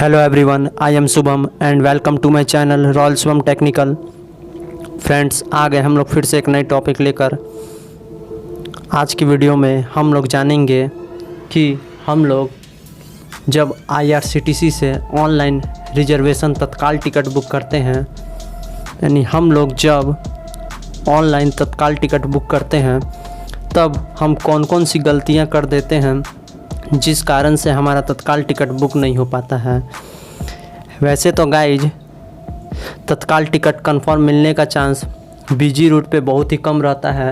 Hello everyone, I am Shubham and welcome to my channel royal Shubham technical. Friends, आ गए हम लोग फिर से एक नई टॉपिक लेकर। आज की वीडियो में हम लोग जानेंगे कि हम लोग जब IRCTC से ऑनलाइन रिजर्वेशन तत्काल टिकट बुक करते हैं, यानी हम लोग जब ऑनलाइन तत्काल टिकट बुक करते हैं तब हम कौन कौन सी गलतियां कर देते हैं जिस कारण से हमारा तत्काल टिकट बुक नहीं हो पाता है। वैसे तो गाइज तत्काल टिकट कंफर्म मिलने का चांस बिजी रूट पे बहुत ही कम रहता है,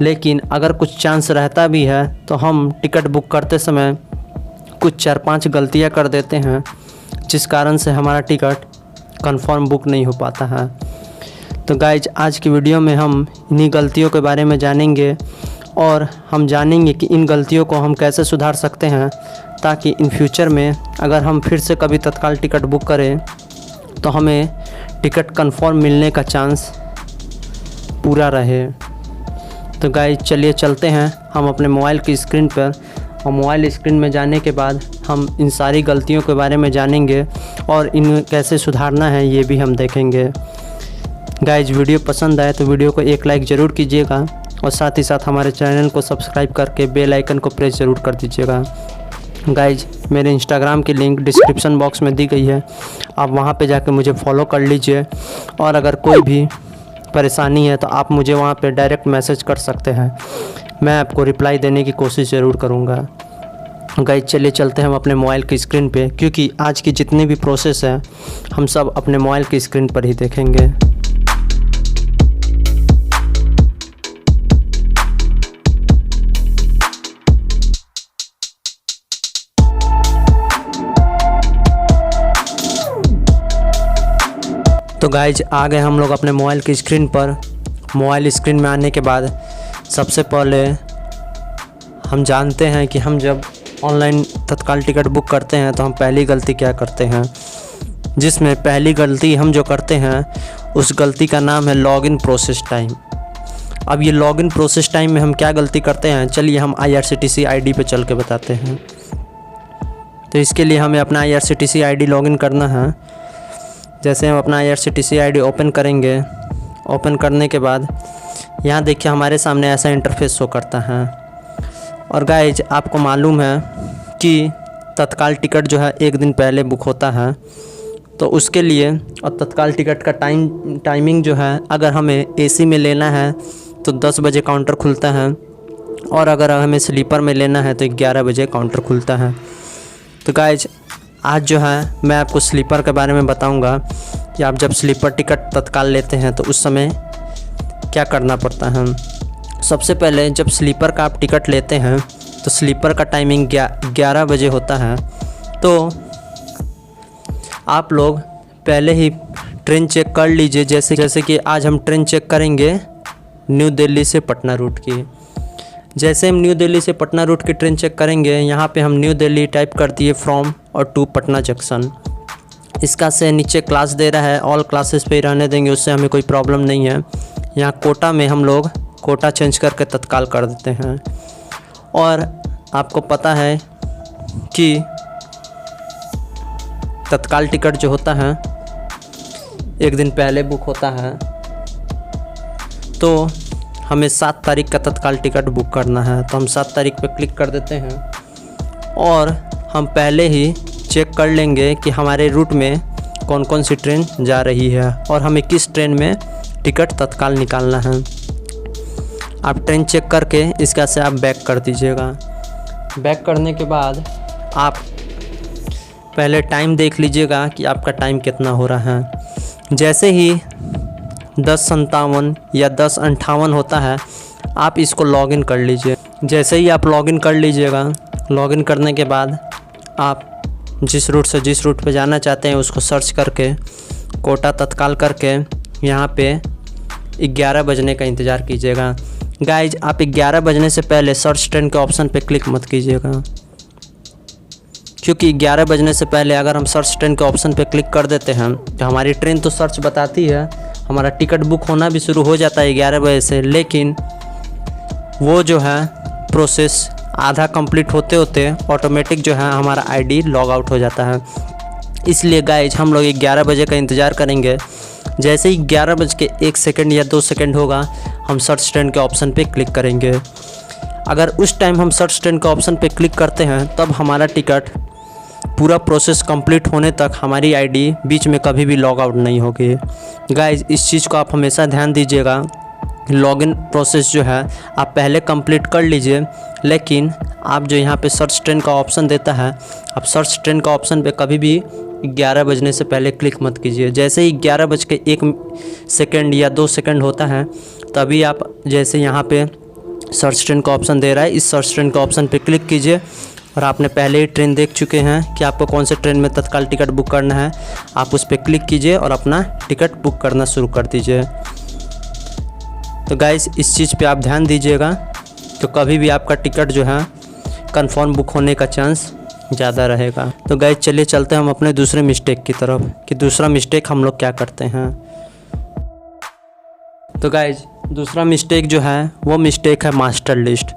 लेकिन अगर कुछ चांस रहता भी है तो हम टिकट बुक करते समय कुछ 4-5 गलतियां कर देते हैं जिस कारण से हमारा टिकट कंफर्म बुक नहीं हो पाता है। तो गाइज आज की वीडियो में हम इन्हीं गलतियों के बारे में जानेंगे और हम जानेंगे कि इन गलतियों को हम कैसे सुधार सकते हैं ताकि इन फ्यूचर में अगर हम फिर से कभी तत्काल टिकट बुक करें तो हमें टिकट कंफर्म मिलने का चांस पूरा रहे। तो गाइस चलिए चलते हैं हम अपने मोबाइल की स्क्रीन पर, और मोबाइल स्क्रीन में जाने के बाद हम इन सारी गलतियों के बारे में जानेंगे और इन्हें कैसे सुधारना है ये भी हम देखेंगे। गाइस वीडियो पसंद आए तो वीडियो को एक लाइक ज़रूर कीजिएगा और साथ ही साथ हमारे चैनल को सब्सक्राइब करके बेल आइकन को प्रेस ज़रूर कर दीजिएगा। गाइज मेरे इंस्टाग्राम की लिंक डिस्क्रिप्शन बॉक्स में दी गई है, आप वहां पे जाके मुझे फॉलो कर लीजिए और अगर कोई भी परेशानी है तो आप मुझे वहां पे डायरेक्ट मैसेज कर सकते हैं, मैं आपको रिप्लाई देने की कोशिश ज़रूर करूँगा। गाइज चलिए चलते हैं हम अपने मोबाइल की स्क्रीन पे, क्योंकि आज की जितनी भी प्रोसेस है हम सब अपने मोबाइल की स्क्रीन पर ही देखेंगे। तो गाइज आ गए हम लोग अपने मोबाइल की स्क्रीन पर। मोबाइल स्क्रीन में आने के बाद सबसे पहले हम जानते हैं कि हम जब ऑनलाइन तत्काल टिकट बुक करते हैं तो हम पहली गलती क्या करते हैं, जिसमें पहली गलती हम जो करते हैं उस गलती का नाम है लॉगिन प्रोसेस टाइम। अब ये लॉगिन प्रोसेस टाइम में हम क्या गलती करते हैं, चलिए हम IRCTC ID पे चल के बताते हैं। तो इसके लिए हमें अपना IRCTC ID लॉगिन करना है। जैसे हम अपना IRCTC ID ओपन करेंगे, ओपन करने के बाद यहाँ देखिए हमारे सामने ऐसा इंटरफेस शो करता है। और गाइज आपको मालूम है कि तत्काल टिकट जो है एक दिन पहले बुक होता है, तो उसके लिए और तत्काल टिकट का टाइमिंग जो है, अगर हमें AC में लेना है तो 10 बजे काउंटर खुलता है और अगर हमें स्लीपर में लेना है तो 11 बजे काउंटर खुलता है। तो गाइज आज जो है मैं आपको स्लीपर के बारे में बताऊंगा कि आप जब स्लीपर टिकट तत्काल लेते हैं तो उस समय क्या करना पड़ता है। सबसे पहले जब स्लीपर का आप टिकट लेते हैं तो स्लीपर का टाइमिंग 11 बजे होता है। तो आप लोग पहले ही ट्रेन चेक कर लीजिए। जैसे कि आज हम ट्रेन चेक करेंगे न्यू दिल्ली से पटना रूट की। जैसे हम न्यू दिल्ली से पटना रूट की ट्रेन चेक करेंगे, यहाँ पे हम न्यू दिल्ली टाइप कर दिए फ्रॉम और टू पटना जंक्शन। इसका से नीचे क्लास दे रहा है, ऑल क्लासेस पे ही रहने देंगे, उससे हमें कोई प्रॉब्लम नहीं है। यहाँ कोटा में हम लोग कोटा चेंज करके तत्काल कर देते हैं। और आपको पता है कि तत्काल टिकट जो होता है एक दिन पहले बुक होता है, तो हमें 7 तारीख का तत्काल टिकट बुक करना है। तो हम 7 तारीख पे क्लिक कर देते हैं और हम पहले ही चेक कर लेंगे कि हमारे रूट में कौन कौन सी ट्रेन जा रही है और हमें किस ट्रेन में टिकट तत्काल निकालना है। आप ट्रेन चेक करके इसका से आप बैक कर दीजिएगा। बैक करने के बाद आप पहले टाइम देख लीजिएगा कि आपका टाइम कितना हो रहा है। जैसे ही 10:57 या 10:58 होता है आप इसको लॉगिन कर लीजिए। जैसे ही आप लॉगिन कर लीजिएगा, लॉगिन करने के बाद आप जिस रूट पे जाना चाहते हैं उसको सर्च करके कोटा तत्काल करके यहाँ पे 11 बजने का इंतज़ार कीजिएगा। गाइज आप 11 बजने से पहले सर्च ट्रेन के ऑप्शन पे क्लिक मत कीजिएगा, क्योंकि 11 बजने से पहले अगर हम सर्च ट्रेन के ऑप्शन पे क्लिक कर देते हैं तो हमारी ट्रेन तो सर्च बताती है, हमारा टिकट बुक होना भी शुरू हो जाता है 11 बजे से, लेकिन वो जो है प्रोसेस आधा कंप्लीट होते होते ऑटोमेटिक जो है हमारा आईडी लॉग आउट हो जाता है। इसलिए गाइज हम लोग 11 बजे का इंतज़ार करेंगे। जैसे ही 11:01 या 2 सेकंड होगा हम सर्च ट्रेंड के ऑप्शन पे क्लिक करेंगे। अगर उस टाइम हम सर्च ट्रेंड के ऑप्शन पे क्लिक करते हैं तब हमारा टिकट पूरा प्रोसेस कंप्लीट होने तक हमारी आईडी बीच में कभी भी लॉग आउट नहीं होगी। गाइज इस चीज़ को आप हमेशा ध्यान दीजिएगा। लॉगिन प्रोसेस जो है आप पहले कंप्लीट कर लीजिए, लेकिन आप जो यहाँ पे सर्च ट्रेंड का ऑप्शन देता है, आप सर्च ट्रेंड का ऑप्शन पे कभी भी 11 बजने से पहले क्लिक मत कीजिए। जैसे ही 11:01 या 2 सेकंड होता है तभी आप जैसे यहाँ पे सर्च ट्रेंड का ऑप्शन दे रहा है, इस सर्च ट्रेंड का ऑप्शन पे क्लिक कीजिए। और आपने पहले ही ट्रेन देख चुके हैं कि आपको कौन से ट्रेन में तत्काल टिकट बुक करना है, आप उस पर क्लिक कीजिए और अपना टिकट बुक करना शुरू कर दीजिए। तो गाइस इस चीज़ पे आप ध्यान दीजिएगा, तो कभी भी आपका टिकट जो है कंफर्म बुक होने का चांस ज़्यादा रहेगा। तो गाइस चलिए चलते हैं हम अपने दूसरे मिस्टेक की तरफ कि दूसरा मिस्टेक हम लोग क्या करते हैं। तो गाइस दूसरा मिस्टेक जो है वो मिस्टेक है मास्टर लिस्ट।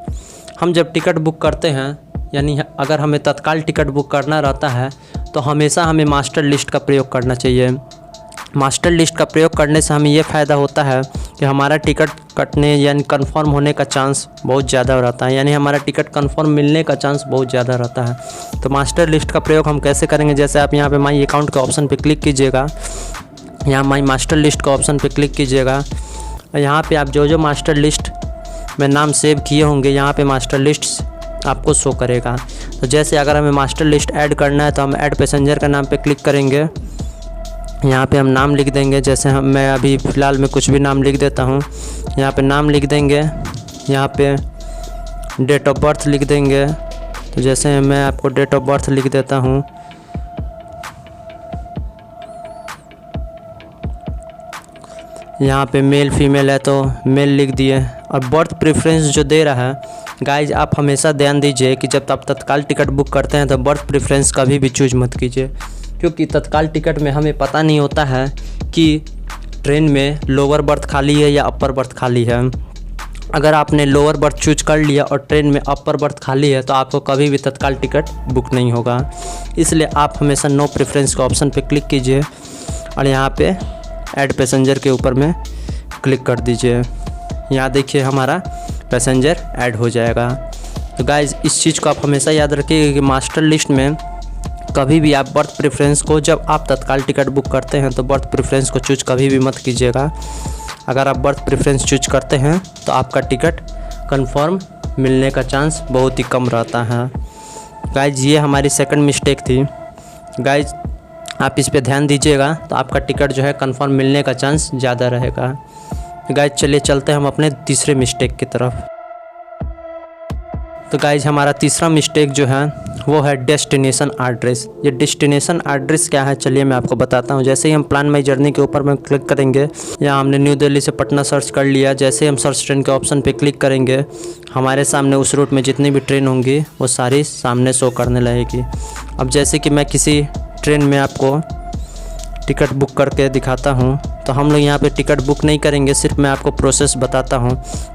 हम जब टिकट बुक करते हैं, यानी अगर हमें तत्काल टिकट बुक करना रहता है तो हमेशा हमें मास्टर लिस्ट का प्रयोग करना चाहिए। मास्टर लिस्ट का प्रयोग करने से हमें ये फ़ायदा होता है कि हमारा टिकट कटने यानी कंफर्म होने का चांस बहुत ज़्यादा रहता है, यानी हमारा टिकट कंफर्म मिलने का चांस बहुत ज़्यादा रहता है। तो मास्टर लिस्ट का प्रयोग हम कैसे करेंगे, जैसे आप यहाँ पे माई अकाउंट के ऑप्शन पे क्लिक कीजिएगा, यहाँ माई मास्टर लिस्ट के ऑप्शन पे क्लिक कीजिएगा। यहाँ पे आप जो मास्टर लिस्ट में नाम सेव किए होंगे यहाँ पे मास्टर लिस्ट आपको शो करेगा। तो जैसे अगर हमें मास्टर लिस्ट ऐड करना है तो हम ऐड पैसेंजर का नाम पे क्लिक करेंगे। यहाँ पे हम नाम लिख देंगे, जैसे मैं अभी फ़िलहाल में कुछ भी नाम लिख देता हूँ। यहाँ पे नाम लिख देंगे, यहाँ पे डेट ऑफ बर्थ लिख देंगे। तो जैसे मैं आपको डेट ऑफ बर्थ लिख देता हूँ, यहाँ पे मेल फीमेल है तो मेल लिख दिए। और बर्थ प्रेफरेंस जो दे रहा है गाइज, आप हमेशा ध्यान दीजिए कि जब आप तत्काल टिकट बुक करते हैं तो बर्थ प्रेफरेंस कभी भी चूज मत कीजिए, क्योंकि तत्काल टिकट में हमें पता नहीं होता है कि ट्रेन में लोअर बर्थ खाली है या अपर बर्थ खाली है। अगर आपने लोअर बर्थ चूज कर लिया और ट्रेन में अपर बर्थ खाली है तो आपको कभी भी तत्काल टिकट बुक नहीं होगा। इसलिए आप हमेशा नो प्रेफरेंस के ऑप्शन पे क्लिक कीजिए और यहाँ पे ऐड पैसेंजर के ऊपर में क्लिक कर दीजिए। यहाँ देखिए हमारा पैसेंजर ऐड हो जाएगा। तो गाइज़ इस चीज़ को आप हमेशा याद रखिएगा कि मास्टर लिस्ट में कभी भी आप बर्थ प्रेफरेंस को, जब आप तत्काल टिकट बुक करते हैं तो बर्थ प्रेफरेंस को चूज कभी भी मत कीजिएगा। अगर आप बर्थ प्रेफरेंस चूज करते हैं तो आपका टिकट कंफर्म मिलने का चांस बहुत ही कम रहता है। गाइज ये हमारी सेकंड मिस्टेक थी। गाइज आप इस पे ध्यान दीजिएगा तो आपका टिकट जो है कंफर्म मिलने का चांस ज़्यादा रहेगा। गाइज चलिए चलते हैं हम अपने तीसरे मिस्टेक की तरफ। तो गाइज हमारा तीसरा मिस्टेक जो है वो है डेस्टिनेशन एड्रेस। ये डेस्टिनेशन एड्रेस क्या है चलिए मैं आपको बताता हूँ। जैसे ही हम प्लान माई जर्नी के ऊपर में क्लिक करेंगे, यहाँ हमने न्यू दिल्ली से पटना सर्च कर लिया। जैसे हम सर्च ट्रेन के ऑप्शन पे क्लिक करेंगे, हमारे सामने उस रूट में जितनी भी ट्रेन होंगी वो सारी सामने शो करने लगेगी। अब जैसे कि मैं किसी ट्रेन में आपको टिकट बुक करके दिखाता हूँ, तो हम लोग यहाँ पे टिकट बुक नहीं करेंगे, सिर्फ मैं आपको प्रोसेस बताता हूँ।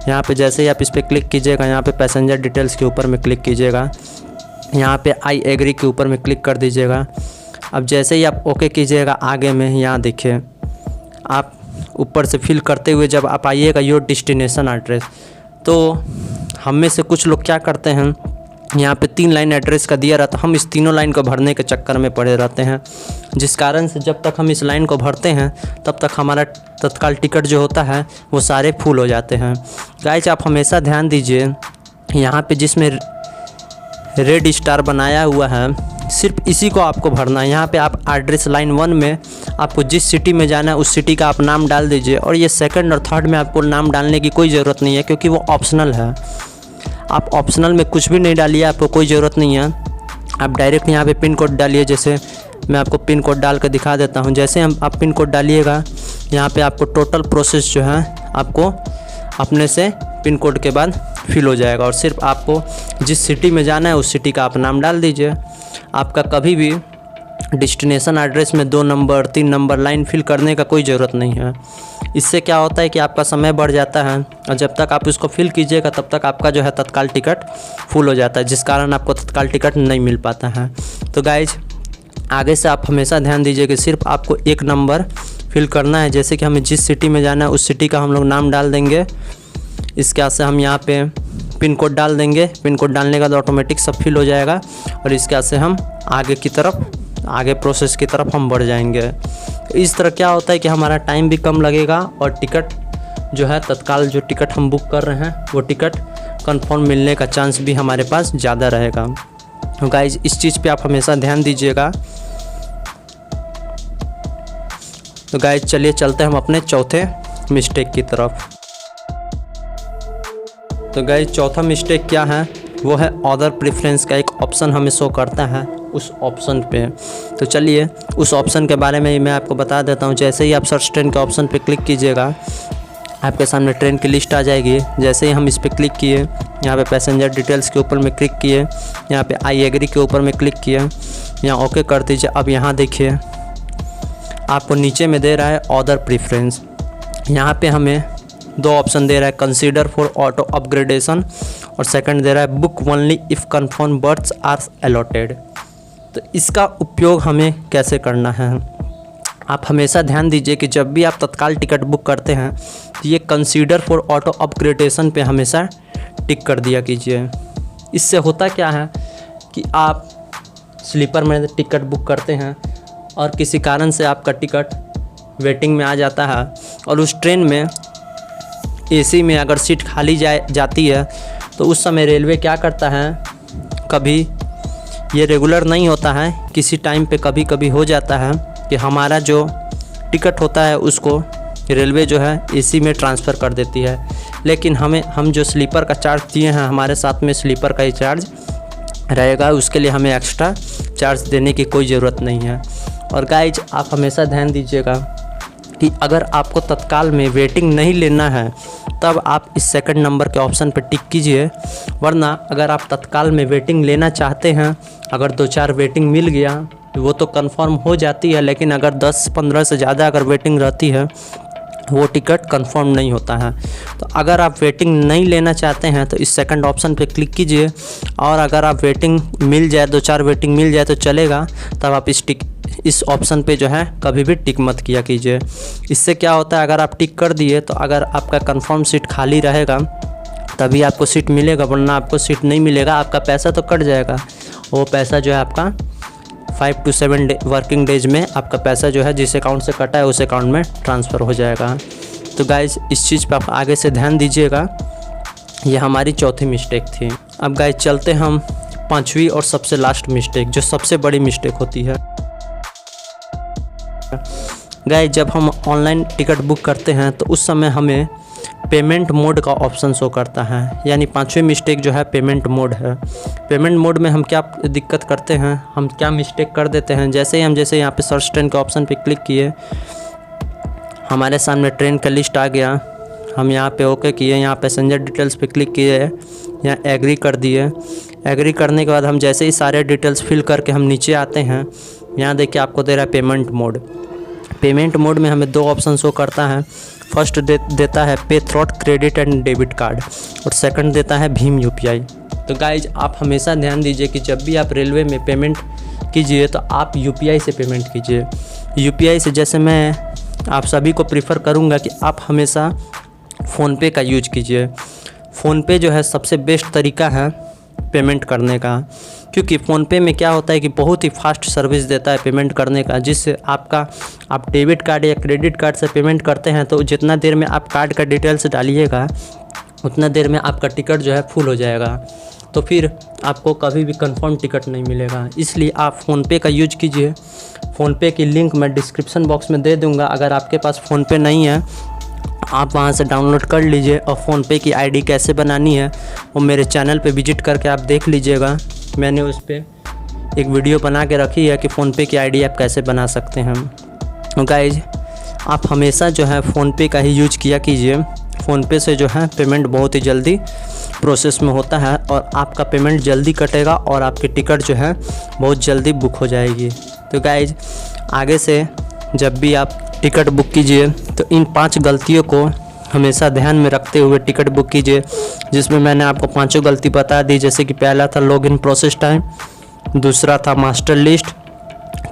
यहाँ पे जैसे ही आप इस पर क्लिक कीजिएगा, यहाँ पे पैसेंजर डिटेल्स के ऊपर में क्लिक कीजिएगा, यहाँ पे आई एग्री के ऊपर में क्लिक कर दीजिएगा। अब जैसे ही आप ओके कीजिएगा, आगे में यहाँ देखिए आप ऊपर से फिल करते हुए जब आप आइएगा योर डेस्टिनेशन एड्रेस, तो हम में से कुछ लोग क्या करते हैं, यहाँ पे 3 लाइन एड्रेस का दिया रहता है, हम इस तीनों लाइन को भरने के चक्कर में पड़े रहते हैं, जिस कारण से जब तक हम इस लाइन को भरते हैं तब तक हमारा तत्काल टिकट जो होता है वो सारे फुल हो जाते हैं। गाइस आप हमेशा ध्यान दीजिए, यहाँ पे जिसमें रेड स्टार बनाया हुआ है सिर्फ इसी को आपको भरना है। यहाँ पे आप एड्रेस लाइन 1 में आपको जिस सिटी में जाना है उस सिटी का आप नाम डाल दीजिए, और ये सेकंड और थर्ड में आपको नाम डालने की कोई ज़रूरत नहीं है, क्योंकि वो ऑप्शनल है। आप ऑप्शनल में कुछ भी नहीं डालिए, आपको कोई ज़रूरत नहीं है। आप डायरेक्ट यहाँ पे पिन कोड डालिए। जैसे मैं आपको पिन कोड डाल कर दिखा देता हूँ। जैसे आप पिन कोड डालिएगा, यहाँ पे आपको टोटल प्रोसेस जो है आपको अपने से पिन कोड के बाद फिल हो जाएगा, और सिर्फ आपको जिस सिटी में जाना है उस सिटी का आप नाम डाल दीजिए। आपका कभी भी डेस्टिनेशन एड्रेस में 2 नंबर 3 नंबर लाइन फिल करने का कोई ज़रूरत नहीं है। इससे क्या होता है कि आपका समय बढ़ जाता है, और जब तक आप इसको फिल कीजिएगा तब तक आपका जो है तत्काल टिकट फुल हो जाता है, जिस कारण आपको तत्काल टिकट नहीं मिल पाता है। तो गाइज आगे से आप हमेशा ध्यान दीजिए कि सिर्फ आपको एक नंबर फिल करना है। जैसे कि हमें जिस सिटी में जाना है उस सिटी का हम लोग नाम डाल देंगे। इसके बाद से हम यहाँ पे पिन कोड डाल देंगे। पिन कोड डालने के बाद ऑटोमेटिक सब फिल हो जाएगा और इसके बाद से हम आगे प्रोसेस की तरफ हम बढ़ जाएंगे। इस तरह क्या होता है कि हमारा टाइम भी कम लगेगा और टिकट जो है तत्काल जो टिकट हम बुक कर रहे हैं वो टिकट कंफर्म मिलने का चांस भी हमारे पास ज़्यादा रहेगा। तो गाइज इस चीज़ पे आप हमेशा ध्यान दीजिएगा। तो गाइज चलिए चलते हैं हम अपने चौथे मिस्टेक की तरफ। तो गाइज चौथा मिस्टेक क्या है, वो है अदर प्रेफरेंस का एक ऑप्शन हमें शो करता है उस ऑप्शन पे। तो चलिए उस ऑप्शन के बारे में मैं आपको बता देता हूँ। जैसे ही आप सर्च ट्रेन के ऑप्शन पे क्लिक कीजिएगा आपके सामने ट्रेन की लिस्ट आ जाएगी। जैसे ही हम इस पर क्लिक किए, यहाँ पे पैसेंजर डिटेल्स के ऊपर में क्लिक किए, यहाँ पे आई एग्री के ऊपर में क्लिक किए, यहाँ ओके कर दीजिए। अब यहाँ देखिए आपको नीचे में दे रहा है अदर प्रेफरेंस। यहाँ पे हमें दो ऑप्शन दे रहा है, कंसीडर फॉर ऑटो अपग्रेडेशन और सेकंड दे रहा है book only if confirm berths are allotted. तो इसका उपयोग हमें कैसे करना है, आप हमेशा ध्यान दीजिए कि जब भी आप तत्काल टिकट बुक करते हैं तो ये कंसीडर फॉर ऑटो अपग्रेडेशन पे हमेशा टिक कर दिया कीजिए। इससे होता क्या है कि आप स्लीपर में टिकट बुक करते हैं और किसी कारण से आपका टिकट वेटिंग में आ जाता है और उस ट्रेन में एसी में अगर सीट खाली जाती है तो उस समय रेलवे क्या करता है, कभी ये रेगुलर नहीं होता है, किसी टाइम पे कभी कभी हो जाता है कि हमारा जो टिकट होता है उसको रेलवे जो है एसी में ट्रांसफ़र कर देती है। लेकिन हम जो स्लीपर का चार्ज दिए हैं, हमारे साथ में स्लीपर का ही चार्ज रहेगा, उसके लिए हमें एक्स्ट्रा चार्ज देने की कोई ज़रूरत नहीं है। और गाइज आप हमेशा ध्यान दीजिएगा कि अगर आपको तत्काल में वेटिंग नहीं लेना है तब आप इस सेकंड नंबर के ऑप्शन पर टिक कीजिए। वरना अगर आप तत्काल में वेटिंग लेना चाहते हैं, अगर 2-4 वेटिंग मिल गया तो वो तो कंफर्म हो जाती है, लेकिन अगर 10-15 से ज़्यादा अगर वेटिंग रहती है वो टिकट कंफर्म नहीं होता है। तो अगर आप वेटिंग नहीं लेना चाहते हैं तो इस सेकंड ऑप्शन पे क्लिक कीजिए और अगर आप वेटिंग मिल जाए, 2-4 वेटिंग मिल जाए तो चलेगा, तब आप इस ऑप्शन पे जो है कभी भी टिक मत किया कीजिए। इससे क्या होता है, अगर आप टिक कर दिए तो अगर आपका कंफर्म सीट खाली रहेगा तभी आपको सीट मिलेगा, वरना आपको सीट नहीं मिलेगा, आपका पैसा तो कट जाएगा। वो पैसा जो है आपका 5 to 7 वर्किंग डेज में आपका पैसा जो है जिस अकाउंट से कटा है उस अकाउंट में ट्रांसफ़र हो जाएगा। तो गाइज़ इस चीज़ पर आप आगे से ध्यान दीजिएगा। ये हमारी चौथी मिस्टेक थी। अब गाइज़ चलते हम पांचवी और सबसे लास्ट मिस्टेक, जो सबसे बड़ी मिस्टेक होती है। गाइज़ जब हम ऑनलाइन टिकट बुक करते हैं तो उस समय हमें पेमेंट मोड का ऑप्शन शो करता है, यानी पांचवी मिस्टेक जो है पेमेंट मोड है। पेमेंट मोड में हम क्या दिक्कत करते हैं, हम क्या मिस्टेक कर देते हैं, जैसे यहाँ पे सर्च ट्रेन के ऑप्शन पे क्लिक किए, हमारे सामने ट्रेन का लिस्ट आ गया, हम यहाँ पे ओके किए, यहाँ पैसेंजर डिटेल्स पे क्लिक किए, यहाँ एग्री कर दिए। एग्री करने के बाद हम जैसे ही सारे डिटेल्स फिल करके हम नीचे आते हैं, यहाँ देखिए आपको दे रहा है पेमेंट मोड। पेमेंट मोड में हमें 2 ऑप्शन शो करता है। फर्स्ट देता है पे through credit and debit card और सेकंड देता है भीम यूपीआई। तो गाइज आप हमेशा ध्यान दीजिए कि जब भी आप रेलवे में पेमेंट कीजिए तो आप यूपीआई से पेमेंट कीजिए। यूपीआई से जैसे मैं आप सभी को प्रीफर करूंगा कि आप हमेशा फ़ोनपे का यूज कीजिए। फ़ोनपे जो है सबसे बेस्ट तरीका है पेमेंट करने का, क्योंकि फ़ोनपे में क्या होता है कि बहुत ही फास्ट सर्विस देता है पेमेंट करने का, जिससे आप डेबिट कार्ड या क्रेडिट कार्ड से पेमेंट करते हैं तो जितना देर में आप कार्ड का डिटेल्स डालिएगा उतना देर में आपका टिकट जो है फुल हो जाएगा, तो फिर आपको कभी भी कंफर्म टिकट नहीं मिलेगा। इसलिए आप फ़ोनपे का यूज कीजिए। फ़ोनपे की लिंक मैं डिस्क्रिप्शन बॉक्स में दे दूँगा, अगर आपके पास फ़ोनपे नहीं है आप वहां से डाउनलोड कर लीजिए। और फ़ोनपे की आईडी कैसे बनानी है वो मेरे चैनल पे विजिट करके आप देख लीजिएगा। मैंने उस पर एक वीडियो बना के रखी है कि फ़ोनपे की आईडी आप कैसे बना सकते हैं। गाइज आप हमेशा जो है फ़ोनपे का ही यूज किया कीजिए। फ़ोनपे से जो है पेमेंट बहुत ही जल्दी प्रोसेस में होता है और आपका पेमेंट जल्दी कटेगा और आपकी टिकट जो है बहुत जल्दी बुक हो जाएगी। तो गाइज आगे से जब भी आप टिकट बुक कीजिए तो इन 5 गलतियों को हमेशा ध्यान में रखते हुए टिकट बुक कीजिए, जिसमें मैंने आपको 5 गलती बता दी। जैसे कि पहला था लॉगिन प्रोसेस टाइम, दूसरा था मास्टर लिस्ट,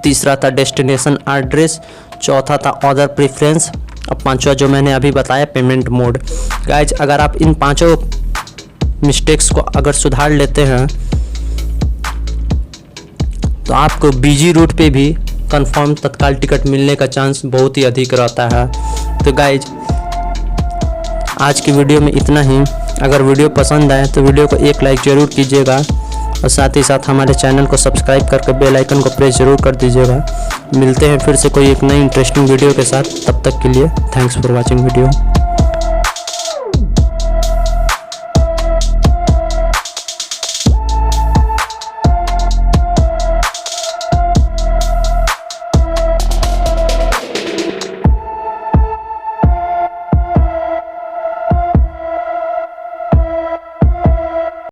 तीसरा था डेस्टिनेशन एड्रेस, चौथा था ऑर्डर प्रेफरेंस और पांचवा जो मैंने अभी बताया पेमेंट मोड। गाइज अगर आप इन पांचों मिस्टेक्स को अगर सुधार लेते हैं तो आपको बीजी रूट पे भी कंफर्म तत्काल टिकट मिलने का चांस बहुत ही अधिक रहता है। तो गाइज आज की वीडियो में इतना ही। अगर वीडियो पसंद आए तो वीडियो को एक लाइक ज़रूर कीजिएगा और साथ ही साथ हमारे चैनल को सब्सक्राइब करके बेल आइकन को प्रेस ज़रूर कर दीजिएगा। मिलते हैं फिर से कोई एक नई इंटरेस्टिंग वीडियो के साथ, तब तक के लिए थैंक्स फॉर वॉचिंग वीडियो।